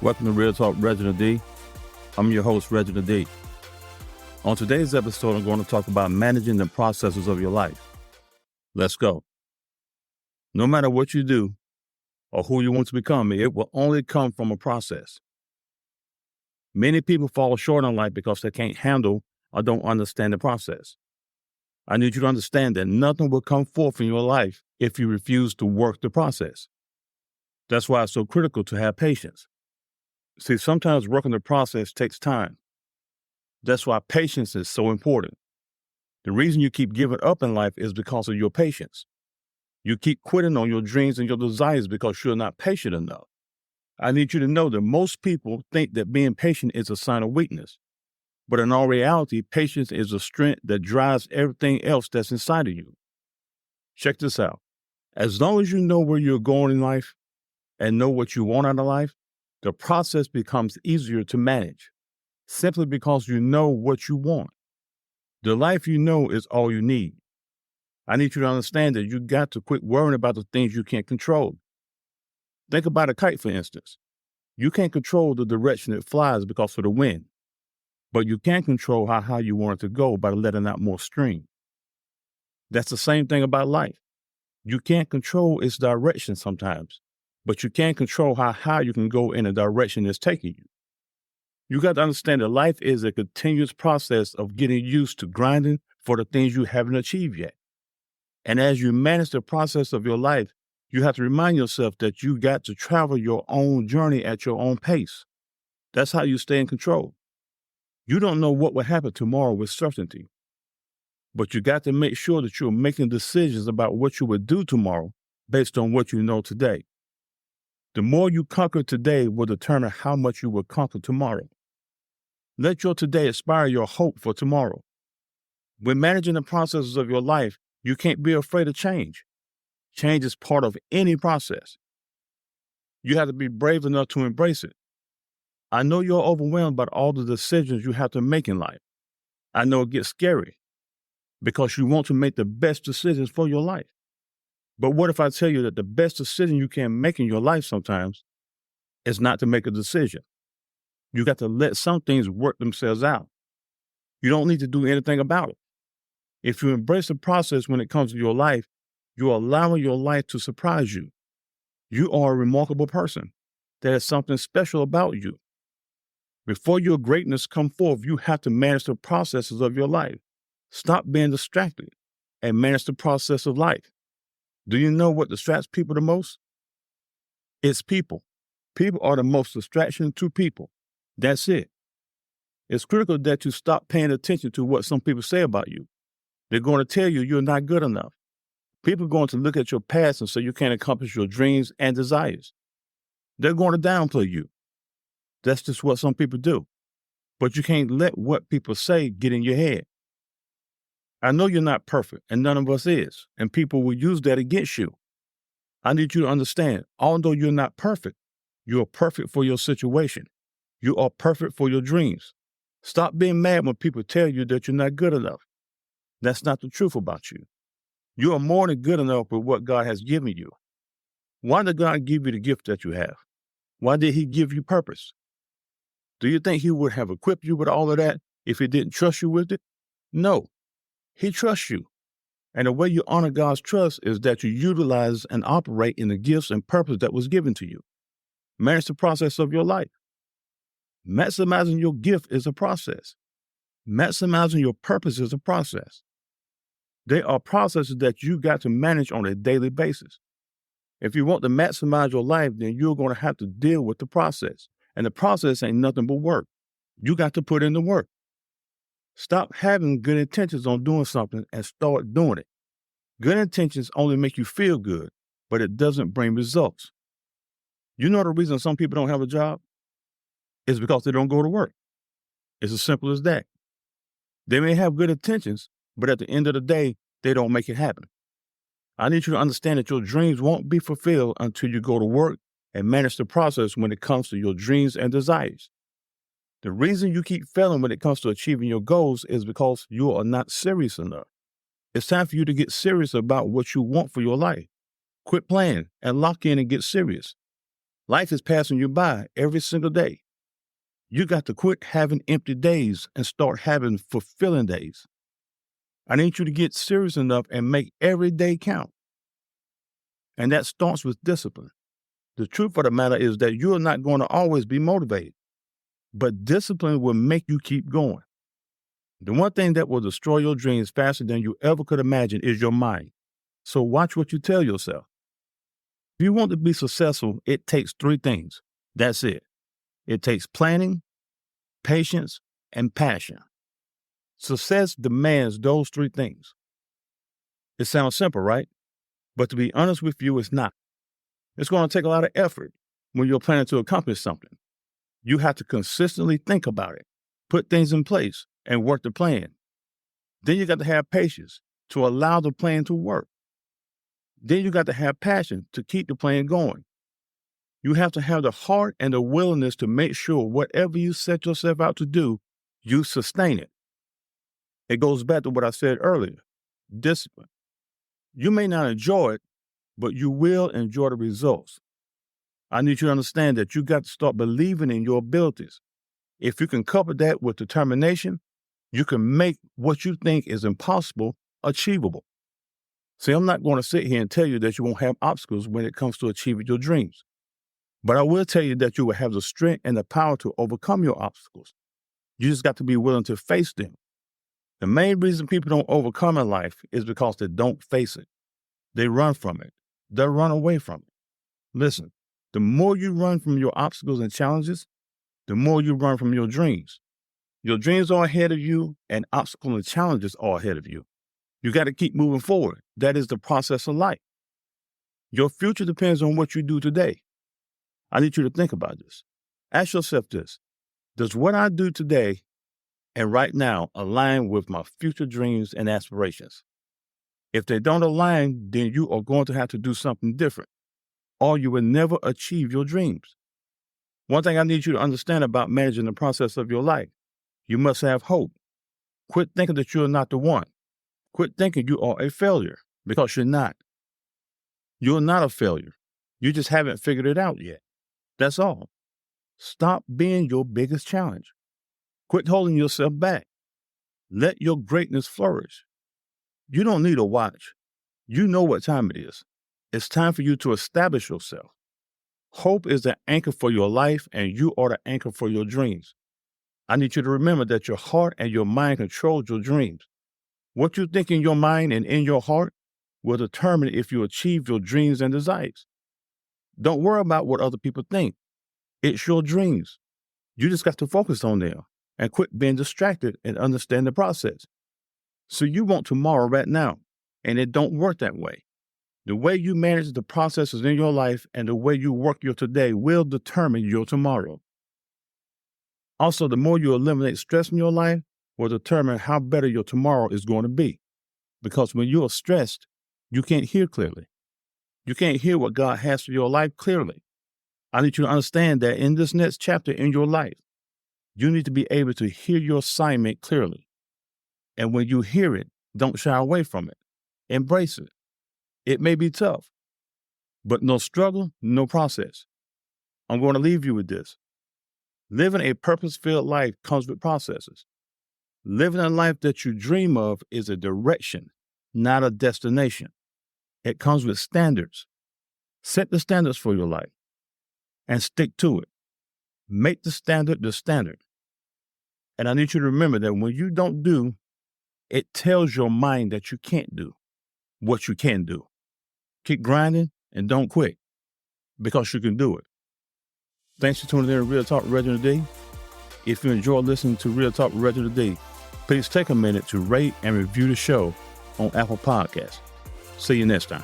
Welcome to Real Talk Reginald D. I'm your host, Reginald D. On today's episode, I'm going to talk about managing the processes of your life. Let's go. No matter what you do or who you want to become, it will only come from a process. Many people fall short in life because they can't handle or don't understand the process. I need you to understand that nothing will come forth in your life if you refuse to work the process. That's why it's so critical to have patience. See, sometimes working the process takes time. That's why patience is so important. The reason you keep giving up in life is because of your patience. You keep quitting on your dreams and your desires because you're not patient enough. I need you to know that most people think that being patient is a sign of weakness. But in all reality, patience is a strength that drives everything else that's inside of you. Check this out. As long as you know where you're going in life and know what you want out of life, the process becomes easier to manage, simply because you know what you want. The life you know is all you need. I need you to understand that you got to quit worrying about the things you can't control. Think about a kite, for instance. You can't control the direction it flies because of the wind, but you can control how high you want it to go by letting out more steam. That's the same thing about life. You can't control its direction sometimes, but you can control how high you can go in the direction it's taking you. You got to understand that life is a continuous process of getting used to grinding for the things you haven't achieved yet. And as you manage the process of your life, you have to remind yourself that you got to travel your own journey at your own pace. That's how you stay in control. You don't know what will happen tomorrow with certainty, but you got to make sure that you're making decisions about what you will do tomorrow based on what you know today. The more you conquer today will determine how much you will conquer tomorrow. Let your today inspire your hope for tomorrow. When managing the processes of your life, you can't be afraid of change. Change is part of any process. You have to be brave enough to embrace it. I know you're overwhelmed by all the decisions you have to make in life. I know it gets scary because you want to make the best decisions for your life. But what if I tell you that the best decision you can make in your life sometimes is not to make a decision? You got to let some things work themselves out. You don't need to do anything about it. If you embrace the process when it comes to your life, you're allowing your life to surprise you. You are a remarkable person. There is something special about you. Before your greatness come forth, you have to manage the processes of your life. Stop being distracted and manage the process of life. Do you know what distracts people the most? It's people. People are the most distraction to people. That's it. It's critical that you stop paying attention to what some people say about you. They're going to tell you you're not good enough. People are going to look at your past and say you can't accomplish your dreams and desires. They're going to downplay you. That's just what some people do. But you can't let what people say get in your head. I know you're not perfect, and none of us is, and people will use that against you. I need you to understand, although you're not perfect, you are perfect for your situation. You are perfect for your dreams. Stop being mad when people tell you that you're not good enough. That's not the truth about you. You are more than good enough with what God has given you. Why did God give you the gift that you have? Why did He give you purpose? Do you think He would have equipped you with all of that if He didn't trust you with it? No. He trusts you. And the way you honor God's trust is that you utilize and operate in the gifts and purpose that was given to you. Manage the process of your life. Maximizing your gift is a process. Maximizing your purpose is a process. They are processes that you got to manage on a daily basis. If you want to maximize your life, then you're going to have to deal with the process. And the process ain't nothing but work. You got to put in the work. Stop having good intentions on doing something and start doing it. Good intentions only make you feel good, but it doesn't bring results. You know the reason some people don't have a job? It's because they don't go to work. It's as simple as that. They may have good intentions, but at the end of the day, they don't make it happen. I need you to understand that your dreams won't be fulfilled until you go to work and manage the process when it comes to your dreams and desires. The reason you keep failing when it comes to achieving your goals is because you are not serious enough. It's time for you to get serious about what you want for your life. Quit playing and lock in and get serious. Life is passing you by every single day. You got to quit having empty days and start having fulfilling days. I need you to get serious enough and make every day count. And that starts with discipline. The truth of the matter is that you are not going to always be motivated, but discipline will make you keep going. The one thing that will destroy your dreams faster than you ever could imagine is your mind. So watch what you tell yourself. If you want to be successful, it takes 3 things. That's it. It takes planning, patience, and passion. Success demands those 3 things. It sounds simple, right? But to be honest with you, it's not. It's going to take a lot of effort when you're planning to accomplish something. You have to consistently think about it, put things in place, and work the plan. Then you got to have patience to allow the plan to work. Then you got to have passion to keep the plan going. You have to have the heart and the willingness to make sure whatever you set yourself out to do, you sustain it. It goes back to what I said earlier, discipline. You may not enjoy it, but you will enjoy the results. I need you to understand that you got to start believing in your abilities. If you can couple that with determination, you can make what you think is impossible achievable. See, I'm not going to sit here and tell you that you won't have obstacles when it comes to achieving your dreams. But I will tell you that you will have the strength and the power to overcome your obstacles. You just got to be willing to face them. The main reason people don't overcome in life is because they don't face it. They run from it. They run away from it. Listen, the more you run from your obstacles and challenges, the more you run from your dreams. Your dreams are ahead of you, and obstacles and challenges are ahead of you. You got to keep moving forward. That is the process of life. Your future depends on what you do today. I need you to think about this. Ask yourself this. Does what I do today and right now align with my future dreams and aspirations? If they don't align, then you are going to have to do something different, or you will never achieve your dreams. One thing I need you to understand about managing the process of your life, you must have hope. Quit thinking that you're not the one. Quit thinking you are a failure, because you're not. You're not a failure. You just haven't figured it out yet. That's all. Stop being your biggest challenge. Quit holding yourself back. Let your greatness flourish. You don't need a watch. You know what time it is. It's time for you to establish yourself. Hope is the anchor for your life, and you are the anchor for your dreams. I need you to remember that your heart and your mind control your dreams. What you think in your mind and in your heart will determine if you achieve your dreams and desires. Don't worry about what other people think. It's your dreams. You just got to focus on them and quit being distracted and understand the process. So you want tomorrow right now, and it don't work that way. The way you manage the processes in your life and the way you work your today will determine your tomorrow. Also, the more you eliminate stress in your life will determine how better your tomorrow is going to be. Because when you are stressed, you can't hear clearly. You can't hear what God has for your life clearly. I need you to understand that in this next chapter in your life, you need to be able to hear your assignment clearly. And when you hear it, don't shy away from it. Embrace it. It may be tough, but no struggle, no process. I'm going to leave you with this. Living a purpose-filled life comes with processes. Living a life that you dream of is a direction, not a destination. It comes with standards. Set the standards for your life and stick to it. Make the standard the standard. And I need you to remember that when you don't do, it tells your mind that you can't do what you can do. Keep grinding and don't quit, because you can do it. Thanks for tuning in to Real Talk Reginald D. If you enjoy listening to Real Talk Reginald D, please take a minute to rate and review the show on Apple Podcasts. See you next time.